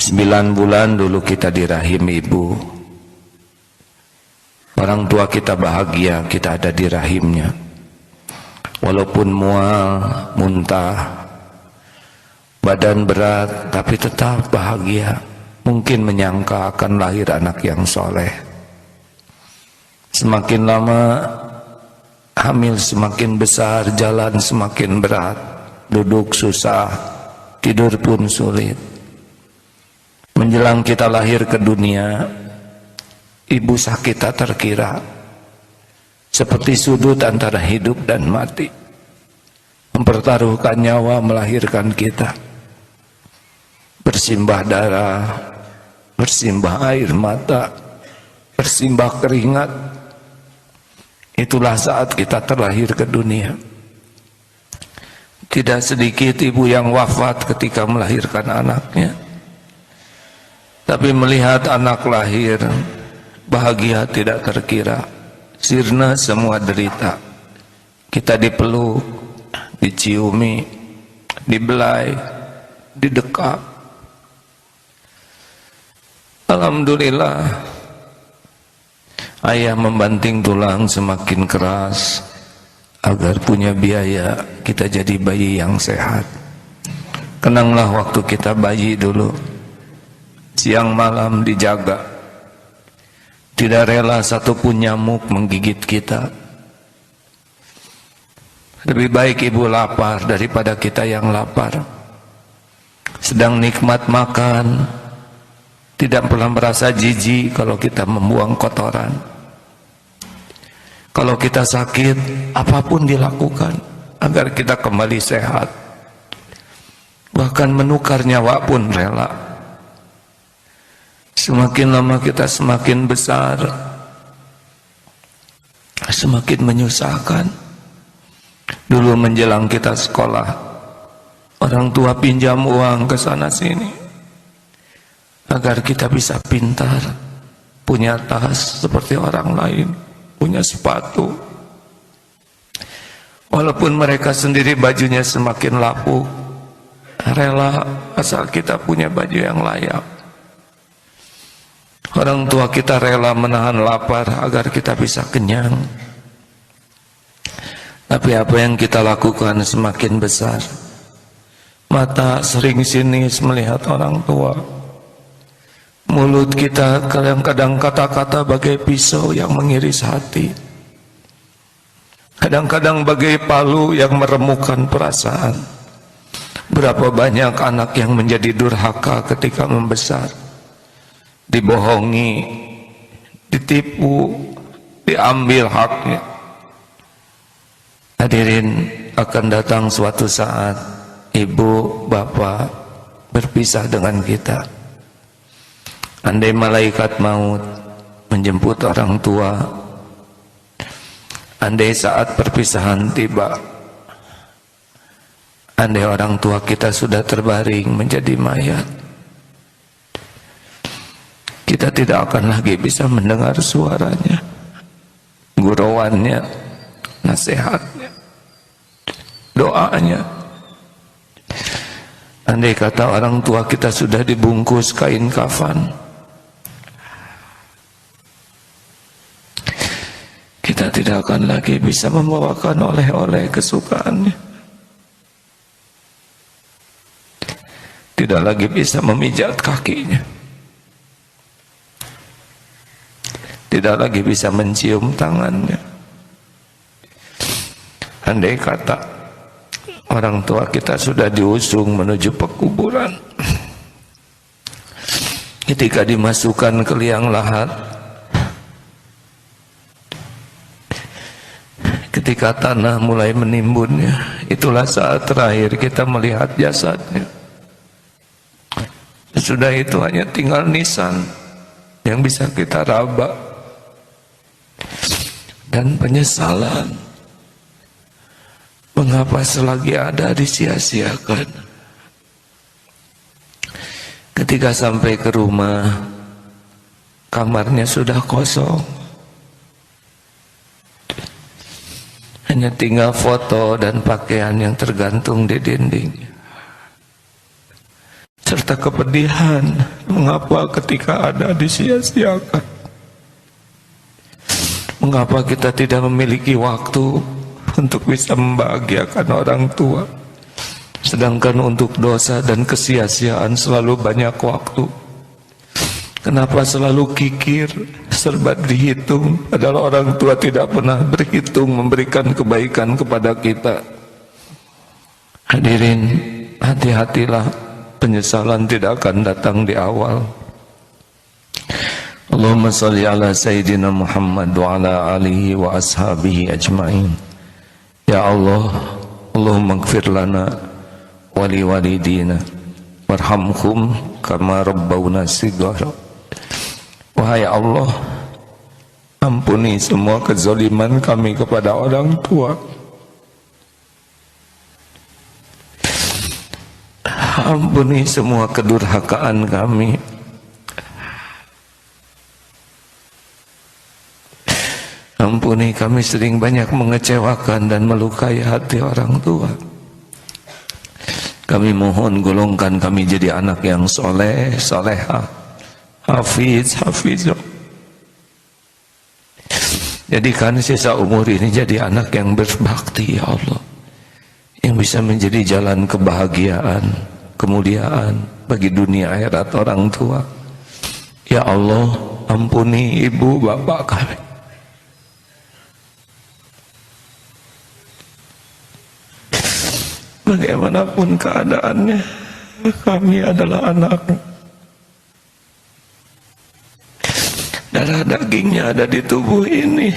9 bulan dulu kita di rahim ibu. Orang tua kita bahagia kita ada di rahimnya. Walaupun mual, muntah, badan berat, tapi tetap bahagia. Mungkin menyangka akan lahir anak yang soleh. Semakin lama hamil semakin besar, jalan semakin berat, duduk susah, tidur pun sulit. Menjelang kita lahir ke dunia, ibu sakit tak terkira, seperti sudut antara hidup dan mati, mempertaruhkan nyawa melahirkan kita. Bersimbah darah, bersimbah air mata, bersimbah keringat. Itulah saat kita terlahir ke dunia. Tidak sedikit ibu yang wafat ketika melahirkan anaknya. Tapi melihat anak lahir, bahagia tidak terkira, sirna semua derita. Kita dipeluk, diciumi, dibelai, didekap. Alhamdulillah, ayah membanting tulang semakin keras agar punya biaya kita jadi bayi yang sehat. Kenanglah waktu kita bayi dulu, siang malam dijaga, tidak rela satupun nyamuk menggigit kita. Lebih baik ibu lapar daripada kita yang lapar. Sedang nikmat makan, tidak pernah merasa jijik kalau kita membuang kotoran. Kalau kita sakit, apapun dilakukan agar kita kembali sehat. Bahkan menukar nyawa pun rela. Semakin lama kita semakin besar, semakin menyusahkan. Dulu menjelang kita sekolah, orang tua pinjam uang ke sana sini agar kita bisa pintar, punya tas seperti orang lain, punya sepatu. Walaupun mereka sendiri bajunya semakin lapuk, rela asal kita punya baju yang layak. Orang tua kita rela menahan lapar agar kita bisa kenyang. Tapi apa yang kita lakukan semakin besar. Mata sering sinis melihat orang tua. Mulut kita kadang-kadang kata-kata bagai pisau yang mengiris hati. Kadang-kadang bagai palu yang meremukkan perasaan. Berapa banyak anak yang menjadi durhaka ketika membesar. Dibohongi, ditipu, diambil haknya. Hadirin, akan datang suatu saat ibu, bapak berpisah dengan kita. Andai malaikat maut menjemput orang tua, andai saat perpisahan tiba, andai orang tua kita sudah terbaring menjadi mayat, kita tidak akan lagi bisa mendengar suaranya, gurauannya, nasihatnya, doanya. Andai kata orang tua kita sudah dibungkus kain kafan, kita tidak akan lagi bisa membawakan oleh-oleh kesukaannya, tidak lagi bisa memijat kakinya, tidak lagi bisa mencium tangannya. Andai kata orang tua kita sudah diusung menuju pekuburan, ketika dimasukkan ke liang lahat, ketika tanah mulai menimbunnya, itulah saat terakhir kita melihat jasadnya. Sudah itu hanya tinggal nisan yang bisa kita raba dan penyesalan. Mengapa selagi ada disia-siakan? Ketika sampai ke rumah, kamarnya sudah kosong. Hanya tinggal foto dan pakaian yang tergantung di dinding. Serta kepedihan Mengapa ketika ada disia-siakan? Mengapa kita tidak memiliki waktu untuk bisa membahagiakan orang tua, sedangkan untuk dosa dan kesia-siaan selalu banyak waktu? Kenapa selalu kikir, serba dihitung, padahal orang tua tidak pernah berhitung memberikan kebaikan kepada kita? Hadirin, hati-hatilah, penyesalan tidak akan datang di awal. Allahumma salli ala Sayyidina Muhammad wa ala alihi wa ashabihi ajma'in. Ya Allah, Allahumma gfir lana wali walidina warhamhum kama rabbawna shighara. Wahai Allah, ampuni semua kezaliman kami kepada orang tua. Ampuni semua kedurhakaan kami. Ampuni kami sering banyak mengecewakan dan melukai hati orang tua. Kami mohon golongkan kami jadi anak yang soleh, solehah, hafiz, hafizah. Jadikan sisa umur ini jadi anak yang berbakti, ya Allah, yang bisa menjadi jalan kebahagiaan, kemuliaan bagi dunia akhirat orang tua. Ya Allah, ampuni ibu bapak kami. Bagaimanapun keadaannya, kami adalah anak. Darah dagingnya ada di tubuh ini.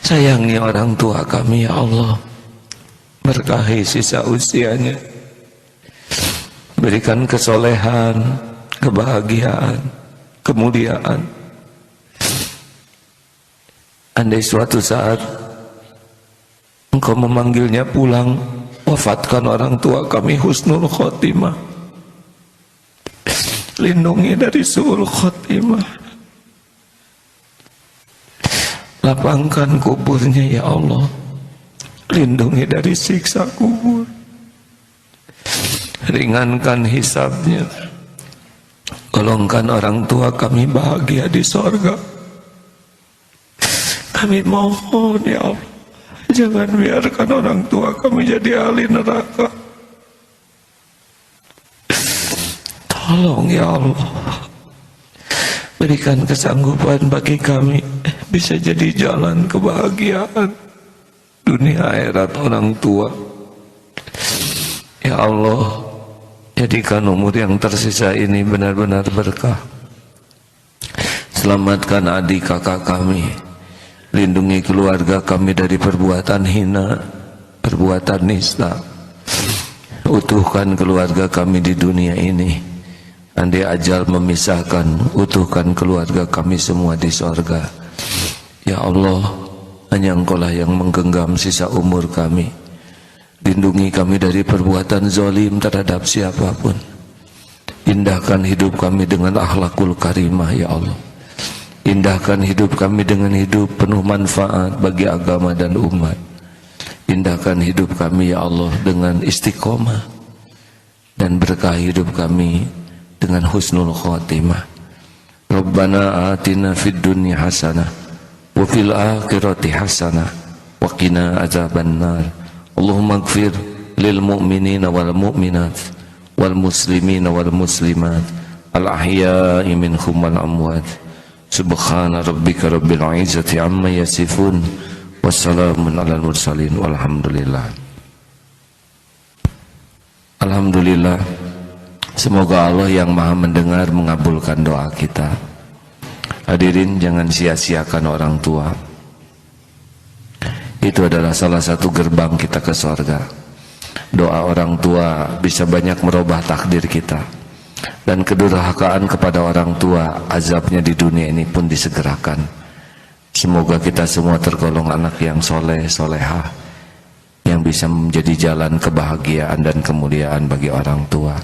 Sayangi orang tua kami, ya Allah. Berkahi sisa usianya. Berikan kesolehan, kebahagiaan, kemuliaan. Andai suatu saat Engkau memanggilnya pulang, wafatkan orang tua kami husnul khotimah. Lindungi dari su'ul khotimah. Lapangkan kuburnya, ya Allah. Lindungi dari siksa kubur. Ringankan hisabnya. Golongkan orang tua kami bahagia di sorga. Kami mohon, ya Allah, jangan biarkan orang tua kami jadi ahli neraka. Tolong, ya Allah, berikan kesanggupan bagi kami bisa jadi jalan kebahagiaan dunia akhirat orang tua. Ya Allah, jadikan umur yang tersisa ini benar-benar berkah. Selamatkan adik kakak kami. Lindungi keluarga kami dari perbuatan hina, perbuatan nista. Utuhkan keluarga kami di dunia ini. Andai ajal memisahkan, utuhkan keluarga kami semua di sorga. Ya Allah, hanya Engkaulah yang menggenggam sisa umur kami. Lindungi kami dari perbuatan zalim terhadap siapapun. Indahkan hidup kami dengan akhlakul karimah, ya Allah. Indahkan hidup kami dengan hidup penuh manfaat bagi agama dan umat. Indahkan hidup kami, ya Allah, dengan istiqomah. Dan berkah hidup kami dengan husnul khotimah. Rabbana atina fid dunya hasanah wa fil akhirati hasanah wa qina azabannar. Allahumma ighfir lil mu'minina wal mu'minat wal muslimina wal muslimat al ahya'i minhum wal amwat. Subhana rabbika rabbil izzati amma yasifun. Wassalamun alal mursalin. Walhamdulillah. Alhamdulillah. Semoga Allah yang maha mendengar mengabulkan doa kita. Hadirin, jangan sia-siakan orang tua. Itu adalah salah satu gerbang kita ke surga. Doa orang tua bisa banyak merubah takdir kita. Dan kedurhakaan kepada orang tua, azabnya di dunia ini pun disegerakan. Semoga kita semua tergolong anak yang soleh, solehah, yang bisa menjadi jalan kebahagiaan dan kemuliaan bagi orang tua.